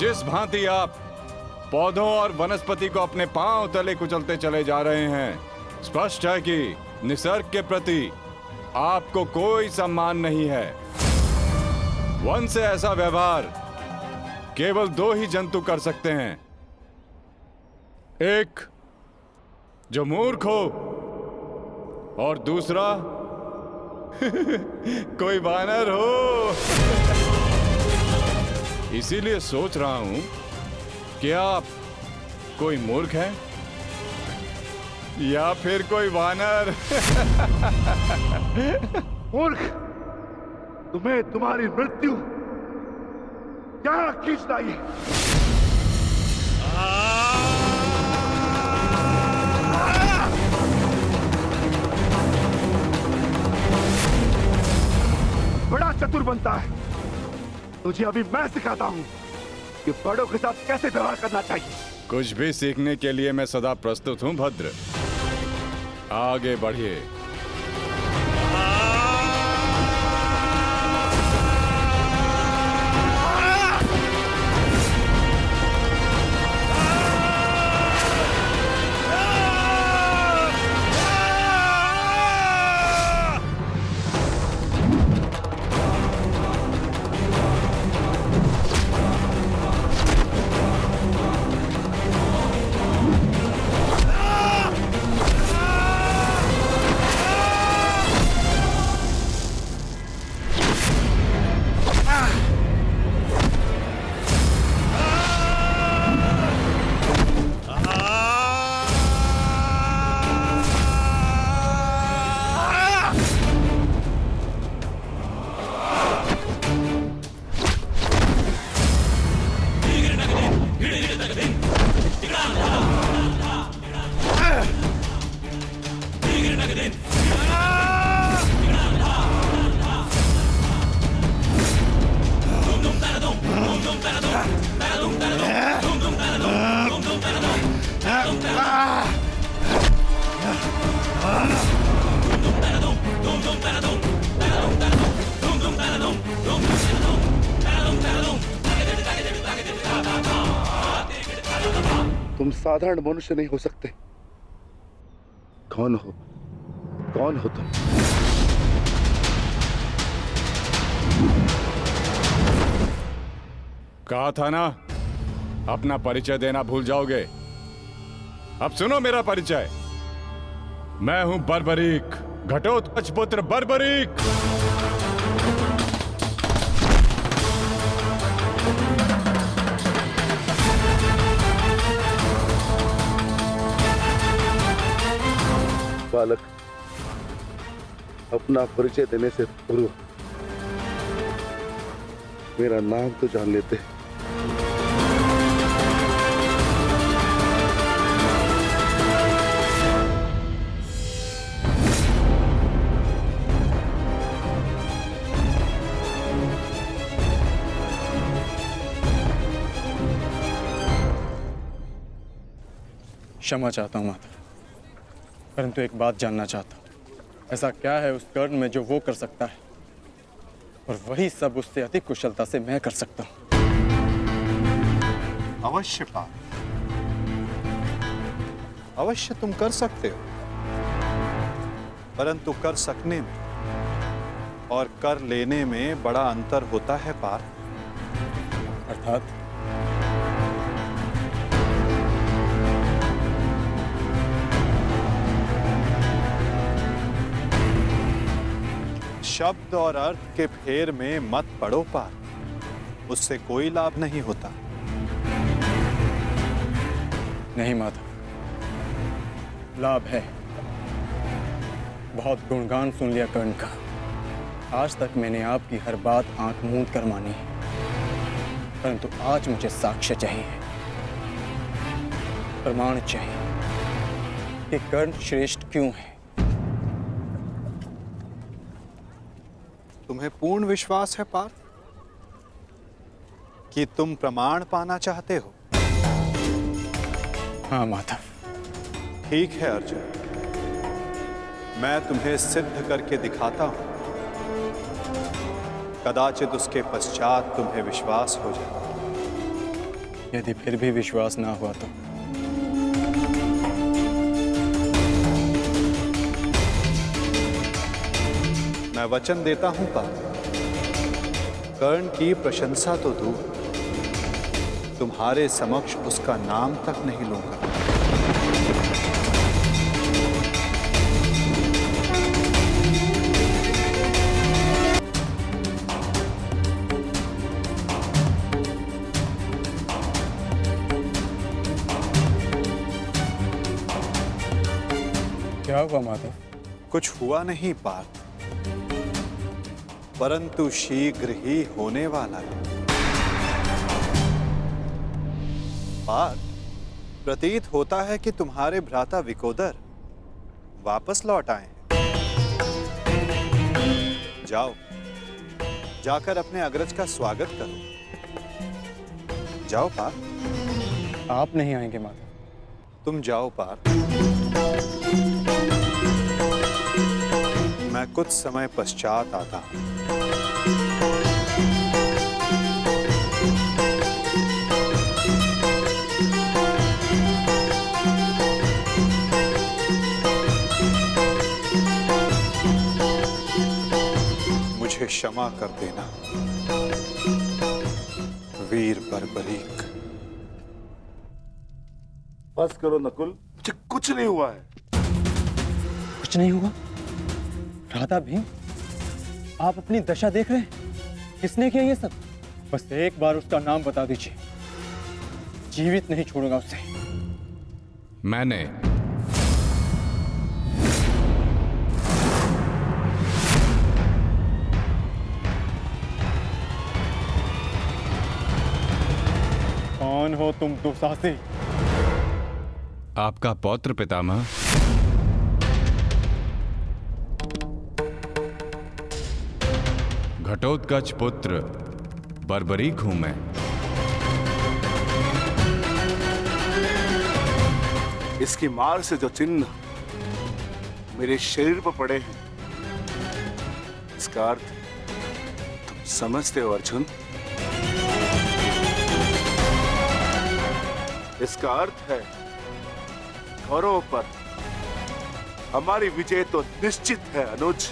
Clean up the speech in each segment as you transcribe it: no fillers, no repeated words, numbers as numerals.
जिस भांति आप पौधों और वनस्पति को अपने पांव तले कुचलते चले जा रहे हैं, स्पष्ट है कि निसर्ग के प्रति आपको कोई सम्मान नहीं है। वन से ऐसा व्यवहार केवल दो ही जंतु कर सकते हैं, एक जो मूर्ख हो और दूसरा कोई वानर हो। इसीलिए सोच रहा हूं कि आप कोई मूर्ख हैं या फिर कोई वानर। मूर्ख, तुम्हें तुम्हारी मृत्यु क्या खींच लाई। बड़ा चतुर बनता है, तुझे अभी मैं सिखाता हूं कि बड़ों के साथ कैसे व्यवहार करना चाहिए। कुछ भी सीखने के लिए मैं सदा प्रस्तुत हूं भद्र, आगे बढ़िए। तुम साधारण मनुष्य नहीं हो सकते। कौन हो? कौन हो तुम? कहा था ना, अपना परिचय देना भूल जाओगे। अब सुनो मेरा परिचय। मैं हूं बर्बरीक, घटोत्कच पुत्र बर्बरीक। बालक, अपना परिचय देने से पूर्व मेरा नाम तो जान लेते। क्षमा चाहता हूं माता, परंतु एक बात जानना चाहता हूं। ऐसा क्या है उस कर्ण में जो वो कर सकता है और वही सब उससे अधिक कुशलता से मैं कर सकता हूं? अवश्य पार्थ, अवश्य तुम कर सकते हो, परंतु कर सकने में और कर लेने में बड़ा अंतर होता है पार्थ। अर्थात? शब्द और अर्थ के फेर में मत पड़ो पार्थ, उससे कोई लाभ नहीं होता। नहीं माता, लाभ है। बहुत गुणगान सुन लिया कर्ण का। आज तक मैंने आपकी हर बात आंख मूंद कर मानी है, परंतु आज मुझे साक्ष्य चाहिए, प्रमाण चाहिए कि कर्ण श्रेष्ठ क्यों है। तुम्हें पूर्ण विश्वास है पार्थ कि तुम प्रमाण पाना चाहते हो? हाँ माता। ठीक है अर्जुन, मैं तुम्हें सिद्ध करके दिखाता हूं। कदाचित उसके पश्चात तुम्हें विश्वास हो जाए। यदि फिर भी विश्वास ना हुआ तो मैं वचन देता हूं पार्थ, कर्ण की प्रशंसा तो दूर, तुम्हारे समक्ष उसका नाम तक नहीं लूंगा। क्या हुआ माधव? कुछ हुआ नहीं पार्थ, परंतु शीघ्र ही होने वाला है। पार्थ, प्रतीत होता है कि तुम्हारे भ्राता विकोदर वापस लौट आए हैं। जाओ, जाकर अपने अग्रज का स्वागत करो। जाओ पार्थ। आप नहीं आएंगे माधव? तुम जाओ पार्थ, मैं कुछ समय पश्चात आता हूं। मुझे क्षमा कर देना वीर बर्बरीक। बस करो नकुल, मुझे कुछ नहीं हुआ है। कुछ नहीं हुआ? राधा भीम, आप अपनी दशा देख रहे हैं? किसने किया ये सब? बस एक बार उसका नाम बता दीजिए, जीवित नहीं छोड़ूंगा उसे। मैंने। कौन हो तुम दुस्साहसी? आपका पौत्र पितामह। घटोत्कच पुत्र बर्बरीक हूं मैं। इसकी मार से जो चिन्ह मेरे शरीर पर पड़े हैं, इसका अर्थ तुम समझते हो अर्जुन? इसका अर्थ है कौरवों पर हमारी विजय तो निश्चित है अनुज।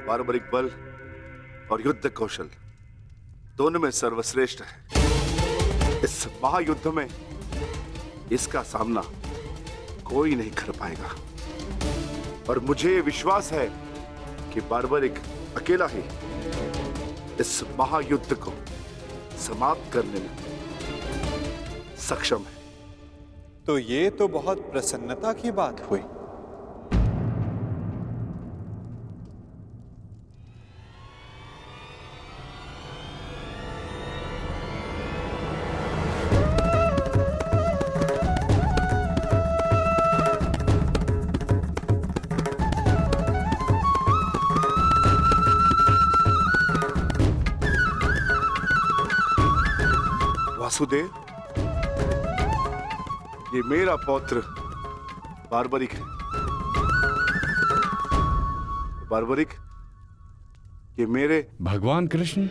पारंपरिक बल और युद्ध कौशल दोनों में सर्वश्रेष्ठ है। इस महायुद्ध में इसका सामना कोई नहीं कर पाएगा और मुझे विश्वास है कि बार्बरिक अकेला ही इस महायुद्ध को समाप्त करने में सक्षम है। तो ये तो बहुत प्रसन्नता की बात हुई। वासुदेव, ये मेरा पौत्र बार्बरिक है। बार्बरिक, ये मेरे भगवान कृष्ण।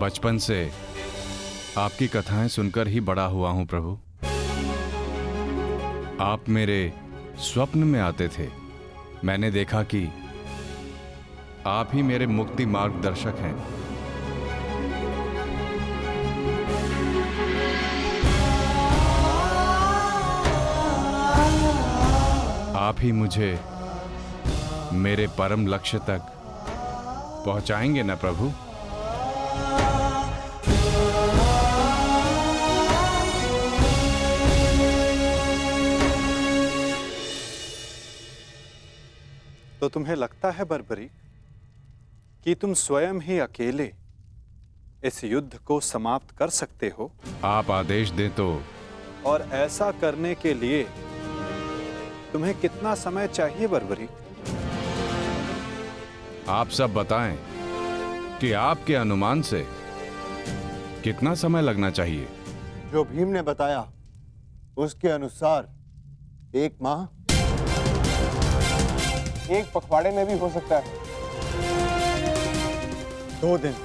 बचपन से आपकी कथाएं सुनकर ही बड़ा हुआ हूं प्रभु। आप मेरे स्वप्न में आते थे। मैंने देखा कि आप ही मेरे मुक्ति मार्गदर्शक हैं। आप ही मुझे मेरे परम लक्ष्य तक पहुंचाएंगे ना प्रभु? तो तुम्हें लगता है बर्बरीक कि तुम स्वयं ही अकेले इस युद्ध को समाप्त कर सकते हो? आप आदेश दें तो। और ऐसा करने के लिए तुम्हें कितना समय चाहिए बर्बरीक? आप सब बताएं कि आपके अनुमान से कितना समय लगना चाहिए? जो भीम ने बताया उसके अनुसार 1 माह। 1 पखवाड़े में भी हो सकता है। 2 दिन।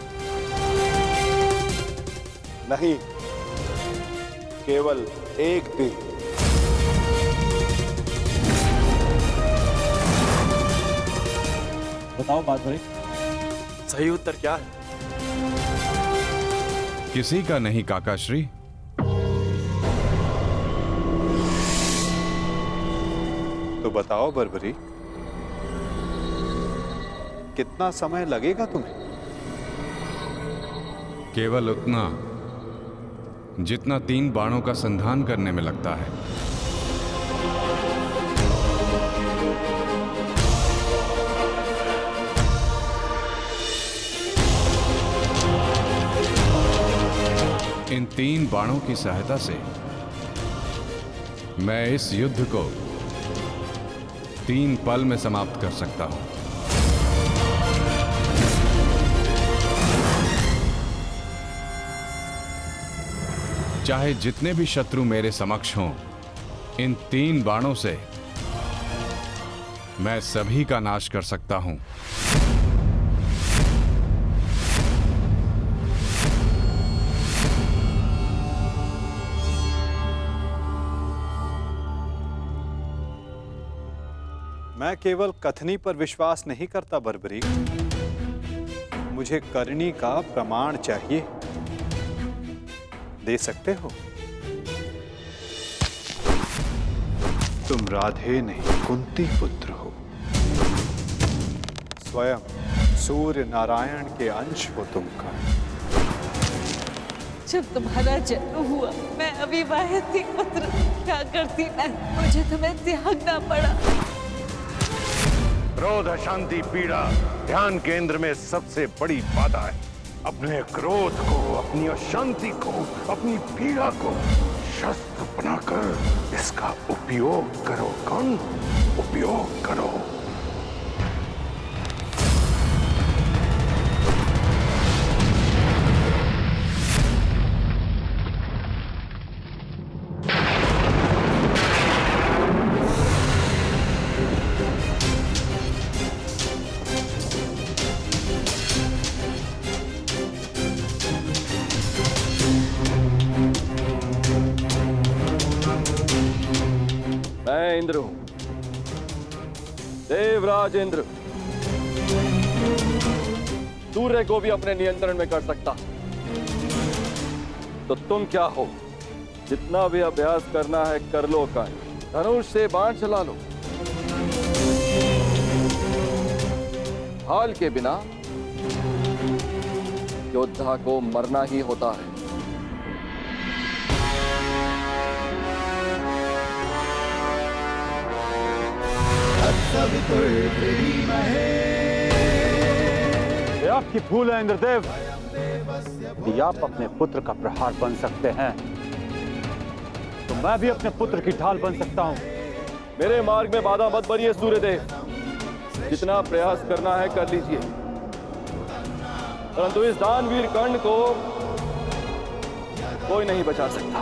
नहीं, केवल 1 दिन। बताओ बात भरी, सही उत्तर क्या है? किसी का नहीं काकाश्री। तो बताओ बर्बरीक, कितना समय लगेगा तुम्हें? केवल उतना जितना 3 बाणों का संधान करने में लगता है। इन 3 बाणों की सहायता से मैं इस युद्ध को 3 पल में समाप्त कर सकता हूं। चाहे जितने भी शत्रु मेरे समक्ष हों, इन 3 बाणों से मैं सभी का नाश कर सकता हूं। मैं केवल कथनी पर विश्वास नहीं करता बर्बरीक, मुझे करनी का प्रमाण चाहिए। दे सकते हो? तुम राधे नहीं कुंती पुत्र हो, स्वयं सूर्य नारायण के अंश हो तुम का। जब तुम्हारा जन्म हुआ मैं अविवाहित थी पुत्र, क्या करती मैं, मुझे तुम्हें त्यागना पड़ा। क्रोध, अशांति, पीड़ा ध्यान केंद्र में सबसे बड़ी बाधा है। अपने क्रोध को, अपनी अशांति को, अपनी पीड़ा को शस्त्र बनाकर इसका उपयोग करो। कौन उपयोग करो? मैं इंद्र हूं, देवराज इंद्र, सूर्य को भी अपने नियंत्रण में कर सकता। तो तुम क्या हो? जितना भी अभ्यास करना है कर लो। का धनुष से बाण चला लो। हाल के बिना योद्धा को मरना ही होता है। ये आपकी भूल है इंद्रदेव। यदि आप अपने पुत्र का प्रहार बन सकते हैं तो मैं भी अपने पुत्र की ढाल बन सकता हूं। मेरे मार्ग में बाधा मत बनिए सूर्यदेव। जितना प्रयास करना है कर लीजिए, परंतु इस दानवीर कर्ण को कोई नहीं बचा सकता।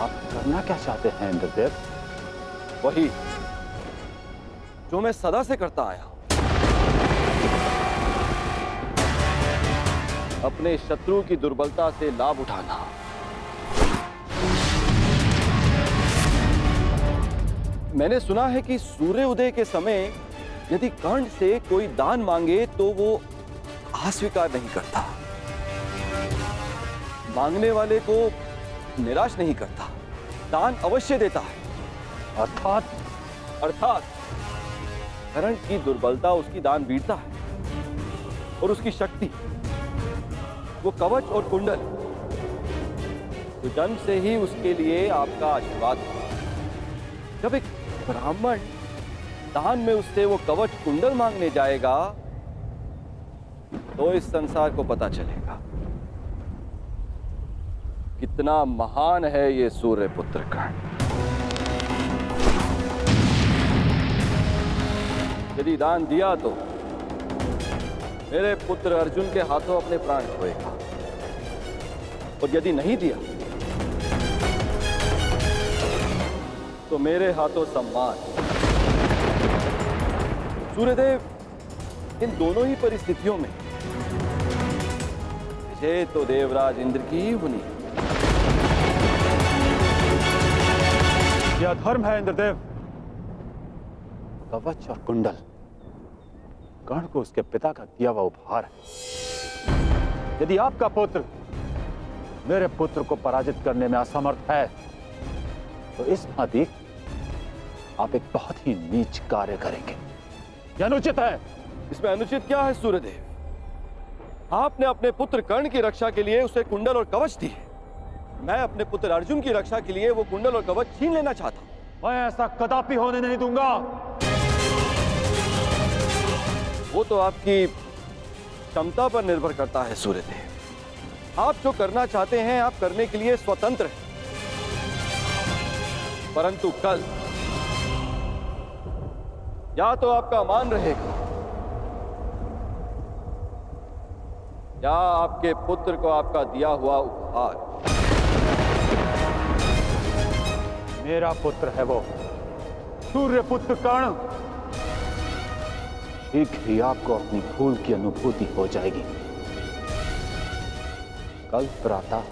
आप करना क्या चाहते हैं इंद्रदेव? वही जो मैं सदा से करता आया हूं, अपने शत्रु की दुर्बलता से लाभ उठाना। मैंने सुना है कि सूर्य उदय के समय यदि कर्ण से कोई दान मांगे तो वो अस्वीकार नहीं करता, मांगने वाले को निराश नहीं करता, दान अवश्य देता है। अर्थात कर्ण की दुर्बलता उसकी दान वीरता है और उसकी शक्ति वो कवच और कुंडल, तो जन्म से ही उसके लिए आपका आशीर्वाद है। जब एक ब्राह्मण दान में उससे वो कवच कुंडल मांगने जाएगा तो इस संसार को पता चलेगा कितना महान है ये सूर्यपुत्र कर्ण। यदि दान दिया तो मेरे पुत्र अर्जुन के हाथों अपने प्राण खोएगा, और यदि नहीं दिया तो मेरे हाथों सम्मान। सूर्यदेव इन दोनों ही परिस्थितियों में विजय तो देवराज इंद्र की ही होनी है। यह धर्म है इंद्रदेव। कवच और कुंडल कर्ण को उसके पिता का दिया हुआ उपहार है। यदि आपका पुत्र मेरे पुत्र को पराजित करने में असमर्थ है तो इस भांति आप एक बहुत ही नीच कार्य करेंगे। यह अनुचित है। इसमें अनुचित क्या है सूर्यदेव? आपने अपने पुत्र कर्ण की रक्षा के लिए उसे कुंडल और कवच दिए। मैं अपने पुत्र अर्जुन की रक्षा के लिए वो कुंडल और कवच छीन लेना चाहता हूं। मैं ऐसा कदापि होने नहीं दूंगा। वो तो आपकी क्षमता पर निर्भर करता है सूर्यदेव। आप जो करना चाहते हैं आप करने के लिए स्वतंत्र हैं, परंतु कल या तो आपका मान रहेगा या आपके पुत्र को आपका दिया हुआ उपहार। मेरा पुत्र है वो सूर्यपुत्र कर्ण। शीघ्र ही आपको अपनी भूल की अनुभूति हो जाएगी। कल प्रातः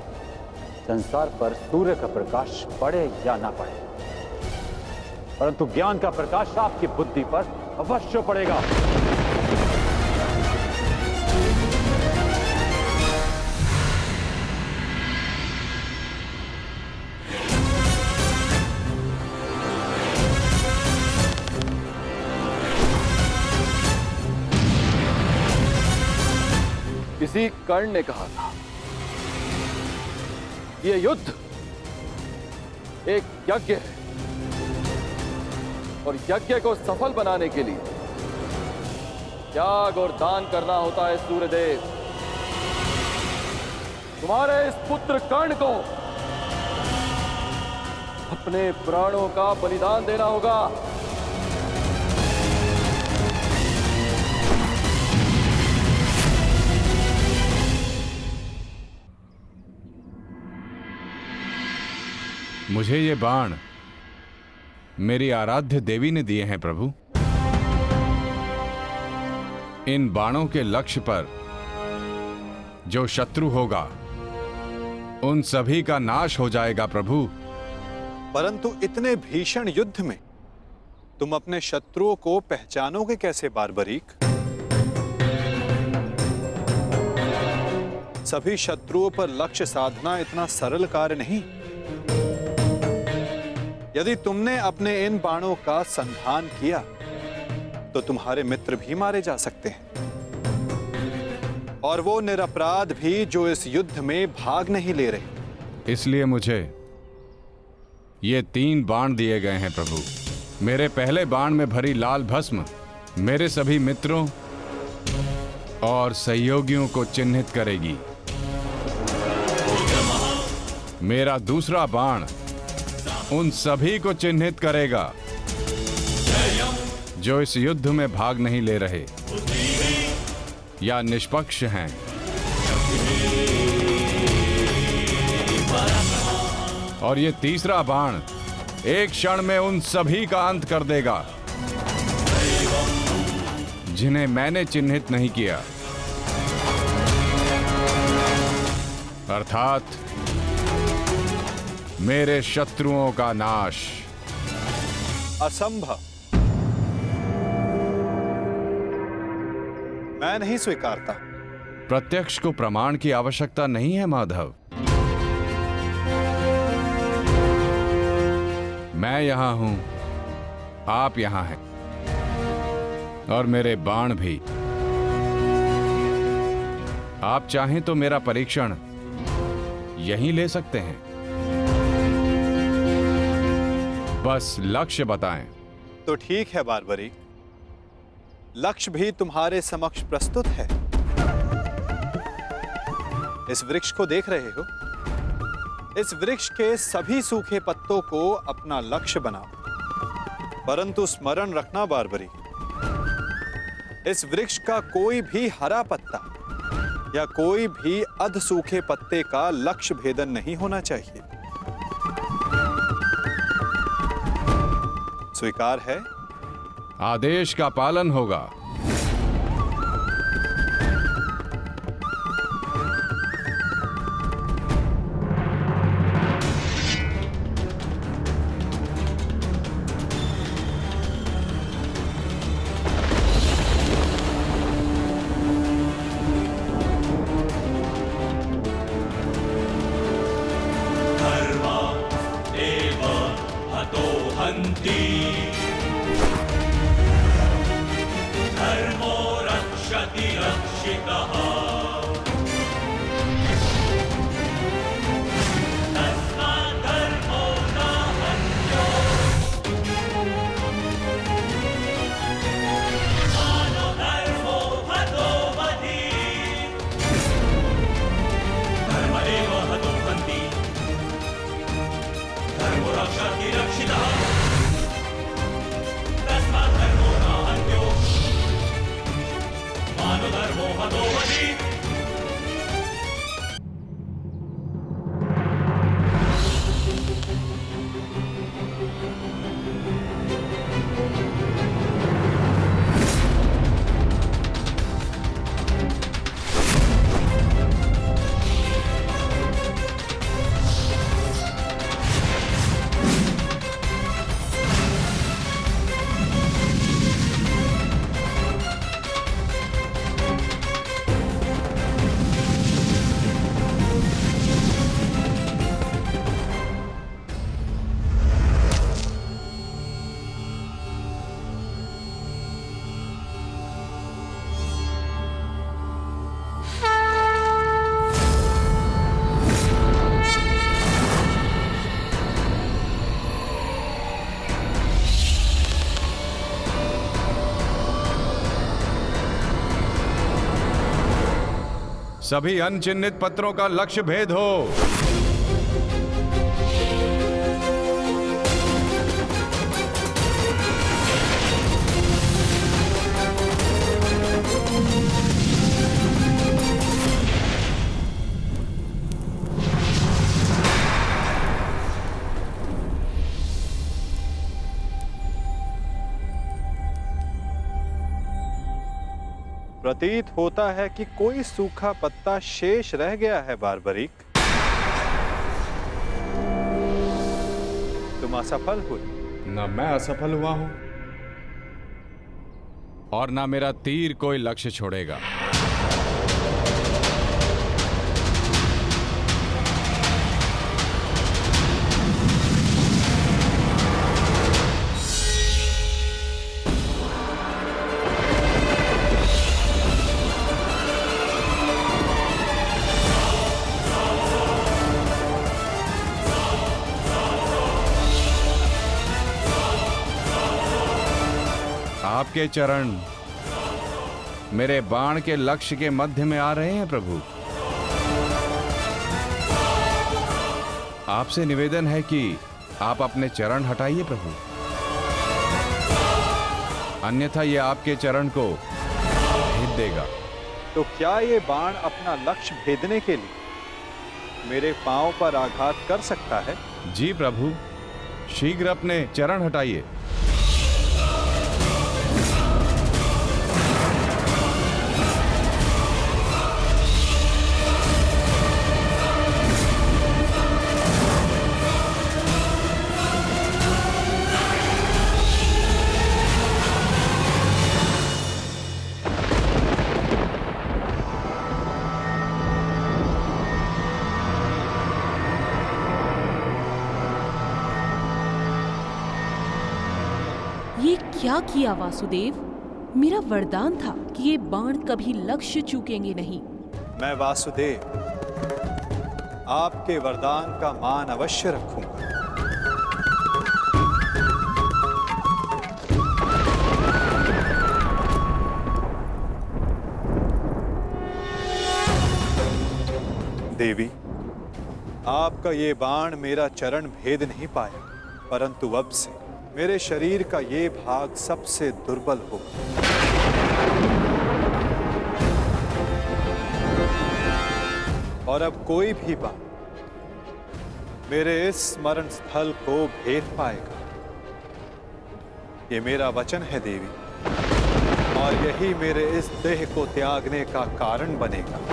संसार पर सूर्य का प्रकाश पड़े या ना पड़े, परंतु ज्ञान का प्रकाश आपकी बुद्धि पर अवश्य पड़ेगा। किसी कर्ण ने कहा था यह युद्ध एक यज्ञ है और यज्ञ को सफल बनाने के लिए त्याग और दान करना होता है। सूर्यदेव तुम्हारे इस पुत्र कर्ण को अपने प्राणों का बलिदान देना होगा। मुझे ये बाण मेरी आराध्य देवी ने दिए हैं प्रभु। इन बाणों के लक्ष्य पर जो शत्रु होगा उन सभी का नाश हो जाएगा प्रभु। परंतु इतने भीषण युद्ध में तुम अपने शत्रुओं को पहचानोगे कैसे बारबरीक? सभी शत्रुओं पर लक्ष्य साधना इतना सरल कार्य नहीं। यदि तुमने अपने इन बाणों का संधान किया तो तुम्हारे मित्र भी मारे जा सकते हैं, और वो निरपराध भी जो इस युद्ध में भाग नहीं ले रहे। इसलिए मुझे ये 3 बाण दिए गए हैं प्रभु। मेरे पहले बाण में भरी लाल भस्म मेरे सभी मित्रों और सहयोगियों को चिन्हित करेगी। मेरा दूसरा बाण उन सभी को चिन्हित करेगा जो इस युद्ध में भाग नहीं ले रहे या निष्पक्ष हैं। और ये तीसरा बाण एक क्षण में उन सभी का अंत कर देगा जिन्हें मैंने चिन्हित नहीं किया, अर्थात मेरे शत्रुओं का नाश। असंभव। मैं नहीं स्वीकारता। प्रत्यक्ष को प्रमाण की आवश्यकता नहीं है माधव। मैं यहां हूं, आप यहां हैं, और मेरे बाण भी। आप चाहें तो मेरा परीक्षण यहीं ले सकते हैं। बस लक्ष्य बताएं। तो ठीक है बारबरी, लक्ष्य भी तुम्हारे समक्ष प्रस्तुत है। इस वृक्ष को देख रहे हो? इस वृक्ष के सभी सूखे पत्तों को अपना लक्ष्य बनाओ। परंतु स्मरण रखना बारबरी, इस वृक्ष का कोई भी हरा पत्ता या कोई भी अध सूखे पत्ते का लक्ष्य भेदन नहीं होना चाहिए। स्वीकार है? आदेश का पालन होगा। सभी अनचिन्हित पत्रों का लक्ष्य भेद हो। प्रतीत होता है कि कोई सूखा पत्ता शेष रह गया है बारबरीक। तुम असफल हुए। न मैं असफल हुआ हूं और ना मेरा तीर कोई लक्ष्य छोड़ेगा। आपके चरण मेरे बाण के लक्ष्य के मध्य में आ रहे हैं प्रभु। आपसे निवेदन है कि आप अपने चरण हटाइए प्रभु, अन्यथा ये आपके चरण को भेद देगा। तो क्या ये बाण अपना लक्ष्य भेदने के लिए मेरे पांव पर आघात कर सकता है? जी प्रभु, शीघ्र अपने चरण हटाइए। ये क्या किया वासुदेव? मेरा वरदान था कि ये बाण कभी लक्ष्य चूकेंगे नहीं। मैं वासुदेव आपके वरदान का मान अवश्य रखूंगा। देवी, आपका ये बाण मेरा चरण भेद नहीं पाया, परंतु अब से मेरे शरीर का ये भाग सबसे दुर्बल होगा। और अब कोई भी बाण मेरे इस स्मरण स्थल को भेद पाएगा। ये मेरा वचन है देवी, और यही मेरे इस देह को त्यागने का कारण बनेगा।